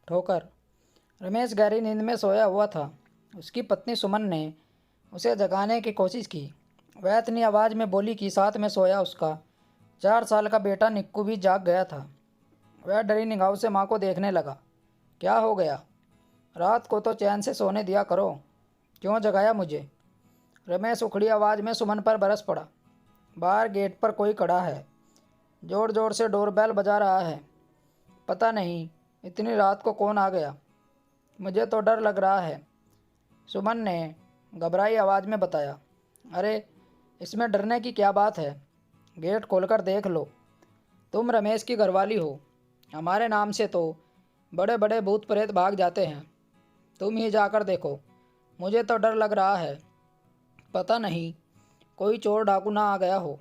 ठोकर। रमेश गहरी नींद में सोया हुआ था। उसकी पत्नी सुमन ने उसे जगाने की कोशिश की। वह इतनी आवाज़ में बोली कि साथ में सोया उसका 4 साल का बेटा निक्कू भी जाग गया था। वह डरी निगाहों से माँ को देखने लगा। क्या हो गया? रात को तो चैन से सोने दिया करो, क्यों जगाया मुझे? रमेश उखड़ी आवाज़ में सुमन पर बरस पड़ा। बाहर गेट पर कोई खड़ा है, जोर जोर से डोरबेल बजा रहा है। पता नहीं इतनी रात को कौन आ गया, मुझे तो डर लग रहा है, सुमन ने घबराई आवाज़ में बताया। अरे इसमें डरने की क्या बात है, गेट खोलकर देख लो। तुम रमेश की घरवाली हो, हमारे नाम से तो बड़े बड़े भूत प्रेत भाग जाते हैं। तुम ही जाकर देखो, मुझे तो डर लग रहा है। पता नहीं कोई चोर डाकू ना आ गया हो।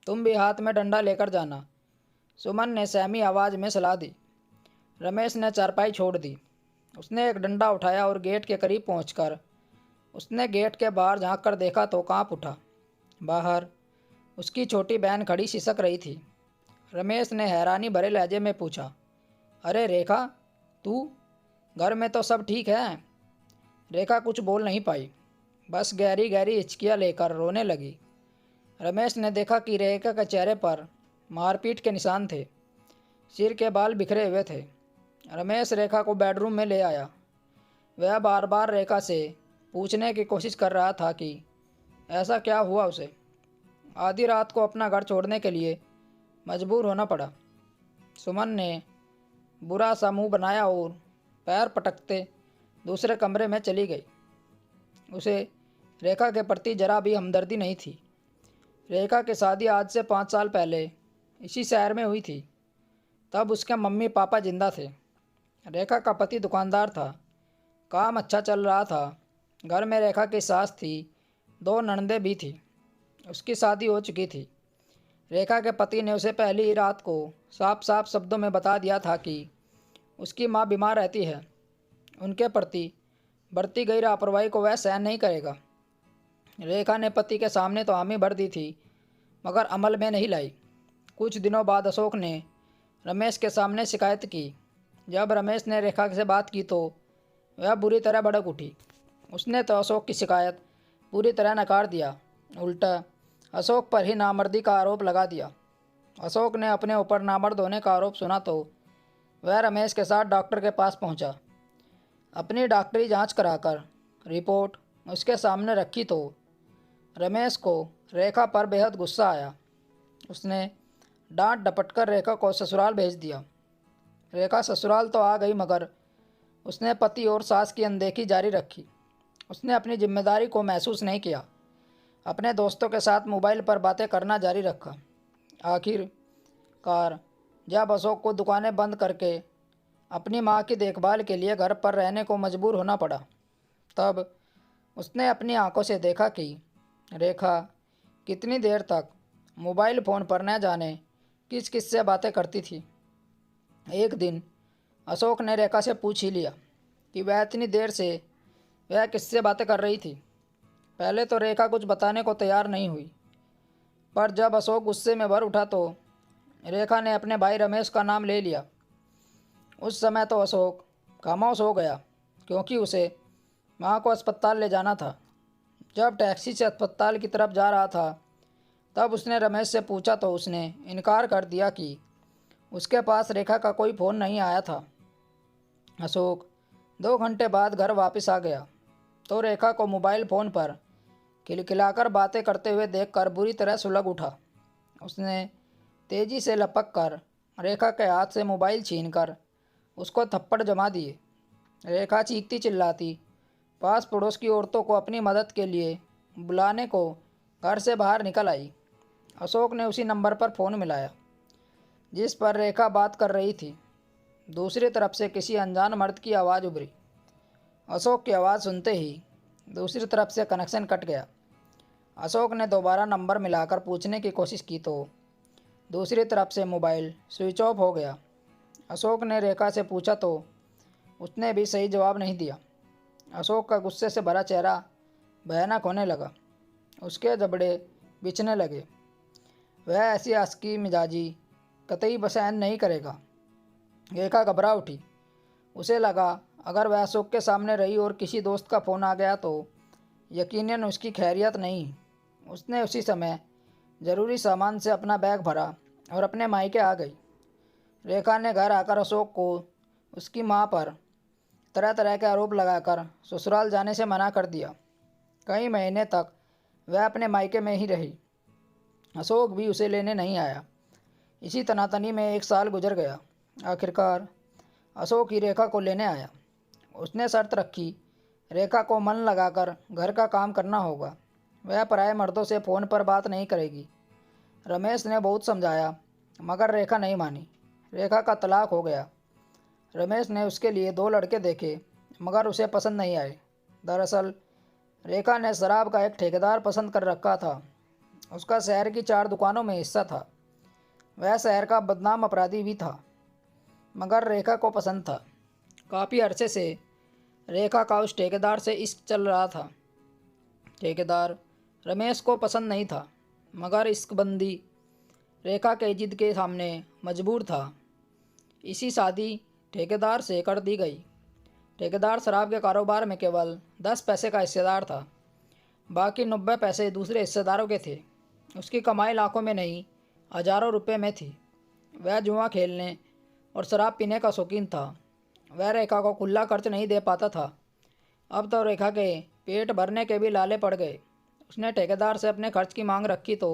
तुम भी हाथ में डंडा लेकर जाना, सुमन ने सहमी आवाज़ में सलाह दी। रमेश ने चारपाई छोड़ दी। उसने एक डंडा उठाया और गेट के करीब पहुंचकर उसने गेट के बाहर झांक कर देखा तो कांप उठा। बाहर उसकी छोटी बहन खड़ी सिसक रही थी। रमेश ने हैरानी भरे लहजे में पूछा, अरे रेखा, तू? घर में तो सब ठीक है? रेखा कुछ बोल नहीं पाई, बस गहरी गहरी हिचकियाँ लेकर रोने लगी। रमेश ने देखा कि रेखा के चेहरे पर मारपीट के निशान थे, सिर के बाल बिखरे हुए थे। रमेश रेखा को बेडरूम में ले आया। वह बार बार रेखा से पूछने की कोशिश कर रहा था कि ऐसा क्या हुआ उसे। आधी रात को अपना घर छोड़ने के लिए मजबूर होना पड़ा। सुमन ने बुरा सा मुंह बनाया और पैर पटकते दूसरे कमरे में चली गई। उसे रेखा के प्रति जरा भी हमदर्दी नहीं थी। रेखा की शादी आज से 5 साल पहले इसी शहर में हुई थी। तब उसके मम्मी पापा जिंदा थे। रेखा का पति दुकानदार था, काम अच्छा चल रहा था। घर में रेखा की सास थी, 2 ननदें भी थी। उसकी शादी हो चुकी थी। रेखा के पति ने उसे पहली ही रात को साफ साफ शब्दों में बता दिया था कि उसकी माँ बीमार रहती है। उनके प्रति बरती गई लापरवाही को वह सहन नहीं करेगा। रेखा ने पति के सामने तो हामी भर दी थी, मगर अमल में नहीं लाई। कुछ दिनों बाद अशोक ने रमेश के सामने शिकायत की। जब रमेश ने रेखा से बात की तो वह बुरी तरह भड़क उठी। उसने तो अशोक की शिकायत पूरी तरह नकार दिया, उल्टा अशोक पर ही नामर्दी का आरोप लगा दिया। अशोक ने अपने ऊपर नामर्द होने का आरोप सुना तो वह रमेश के साथ डॉक्टर के पास पहुंचा। अपनी डॉक्टरी जांच कराकर रिपोर्ट उसके सामने रखी तो रमेश को रेखा पर बेहद गुस्सा आया। उसने डांट डपट कर रेखा को ससुराल भेज दिया। रेखा ससुराल तो आ गई, मगर उसने पति और सास की अनदेखी जारी रखी। उसने अपनी जिम्मेदारी को महसूस नहीं किया। अपने दोस्तों के साथ मोबाइल पर बातें करना जारी रखा। आखिरकार जब अशोक को दुकानें बंद करके अपनी माँ की देखभाल के लिए घर पर रहने को मजबूर होना पड़ा, तब उसने अपनी आंखों से देखा कि रेखा कितनी देर तक मोबाइल फ़ोन पर न जाने किस किस से बातें करती थी। एक दिन अशोक ने रेखा से पूछ ही लिया कि वह इतनी देर से वह किससे बातें कर रही थी। पहले तो रेखा कुछ बताने को तैयार नहीं हुई, पर जब अशोक गुस्से में भर उठा तो रेखा ने अपने भाई रमेश का नाम ले लिया। उस समय तो अशोक खामोश हो गया, क्योंकि उसे माँ को अस्पताल ले जाना था। जब टैक्सी से अस्पताल की तरफ जा रहा था तब उसने रमेश से पूछा तो उसने इनकार कर दिया कि उसके पास रेखा का कोई फ़ोन नहीं आया था। अशोक 2 घंटे बाद घर वापस आ गया तो रेखा को मोबाइल फ़ोन पर खिलखिलाकर बातें करते हुए देखकर बुरी तरह सुलग उठा। उसने तेज़ी से लपक कर रेखा के हाथ से मोबाइल छीनकर उसको थप्पड़ जमा दिए। रेखा चीखती चिल्लाती पास पड़ोस की औरतों को अपनी मदद के लिए बुलाने को घर से बाहर निकल आई। अशोक ने उसी नंबर पर फ़ोन मिलाया जिस पर रेखा बात कर रही थी। दूसरी तरफ से किसी अनजान मर्द की आवाज़ उभरी। अशोक की आवाज़ सुनते ही दूसरी तरफ से कनेक्शन कट गया। अशोक ने दोबारा नंबर मिलाकर पूछने की कोशिश की तो दूसरी तरफ से मोबाइल स्विच ऑफ हो गया। अशोक ने रेखा से पूछा तो उसने भी सही जवाब नहीं दिया। अशोक का गुस्से से भरा चेहरा भयानक होने लगा। उसके जबड़े बिछने लगे। वह ऐसी आसकी मिजाजी कतई सहन नहीं करेगा। रेखा घबरा उठी। उसे लगा अगर वह अशोक के सामने रही और किसी दोस्त का फ़ोन आ गया तो यकीनन उसकी खैरियत नहीं। उसने उसी समय ज़रूरी सामान से अपना बैग भरा और अपने मायके आ गई। रेखा ने घर आकर अशोक को उसकी मां पर तरह तरह के आरोप लगाकर ससुराल जाने से मना कर दिया। कई महीने तक वह अपने मायके में ही रही। अशोक भी उसे लेने नहीं आया। इसी तनातनी में 1 साल गुजर गया। आखिरकार अशोक ही रेखा को लेने आया। उसने शर्त रखी, रेखा को मन लगाकर घर का काम करना होगा। वह पराए मर्दों से फ़ोन पर बात नहीं करेगी। रमेश ने बहुत समझाया मगर रेखा नहीं मानी। रेखा का तलाक हो गया। रमेश ने उसके लिए 2 लड़के देखे मगर उसे पसंद नहीं आए। दरअसल रेखा ने शराब का एक ठेकेदार पसंद कर रखा था। उसका शहर की 4 दुकानों में हिस्सा था। वह शहर का बदनाम अपराधी भी था मगर रेखा को पसंद था। काफ़ी अरसे से रेखा का उस ठेकेदार से इश्क चल रहा था। ठेकेदार रमेश को पसंद नहीं था मगर इश्कबंदी रेखा के जिद के सामने मजबूर था। इसी शादी ठेकेदार से कर दी गई। ठेकेदार शराब के कारोबार में केवल 10 पैसे का हिस्सेदार था। बाकी 90 पैसे दूसरे हिस्सेदारों के थे। उसकी कमाई लाखों में नहीं हज़ारों रुपए में थी। वह जुआ खेलने और शराब पीने का शौकीन था। वह रेखा को खुला खर्च नहीं दे पाता था। अब तो रेखा के पेट भरने के भी लाले पड़ गए। उसने ठेकेदार से अपने खर्च की मांग रखी तो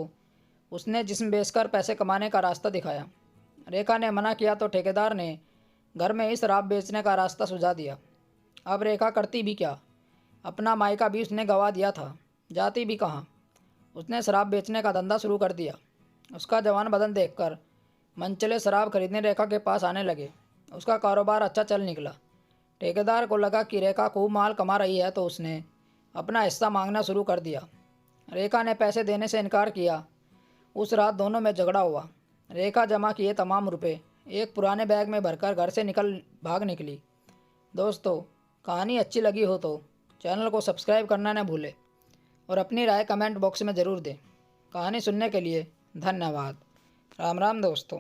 उसने जिस्म बेचकर पैसे कमाने का रास्ता दिखाया। रेखा ने मना किया तो ठेकेदार ने घर में ही शराब बेचने का रास्ता सुझा दिया। अब रेखा करती भी क्या? अपना मायका भी उसने गंवा दिया था, जाती भी कहाँ। उसने शराब बेचने का धंधा शुरू कर दिया। उसका जवान बदन देखकर मनचले शराब खरीदने रेखा के पास आने लगे। उसका कारोबार अच्छा चल निकला। ठेकेदार को लगा कि रेखा खूब माल कमा रही है तो उसने अपना हिस्सा मांगना शुरू कर दिया। रेखा ने पैसे देने से इनकार किया। उस रात दोनों में झगड़ा हुआ। रेखा जमा किए तमाम रुपए एक पुराने बैग में भरकर घर से भाग निकली। दोस्तों, कहानी अच्छी लगी हो तो चैनल को सब्सक्राइब करना न भूलें और अपनी राय कमेंट बॉक्स में ज़रूर दें। कहानी सुनने के लिए धन्यवाद। राम राम दोस्तों।